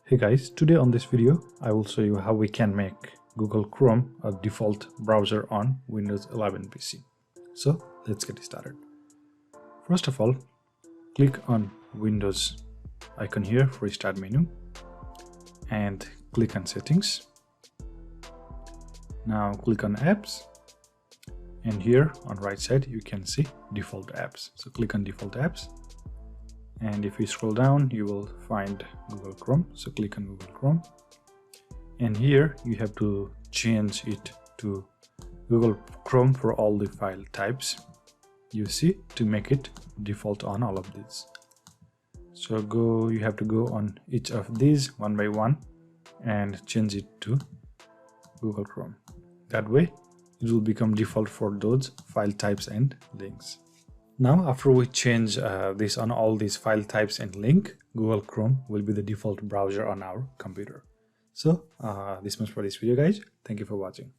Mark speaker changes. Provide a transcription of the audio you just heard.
Speaker 1: Hey guys, today on this video I will show you how we can make Google Chrome a default browser on Windows 11 PC. So let's get started. First of all, click on Windows icon here for Start menu and click on Settings. Now click on Apps, and here on right side you can see Default Apps. So click on Default Apps, and if you scroll down you will find Google Chrome. So click on Google Chrome, and here you have to change it to Google Chrome for all the file types you see to make it default on all of these. So you have to go on each of these one by one and change it to Google Chrome. That way it will become default for those file types and links. Now after we change this on all these file types and link, Google Chrome will be the default browser on our computer. So this much for this video guys. Thank you for watching.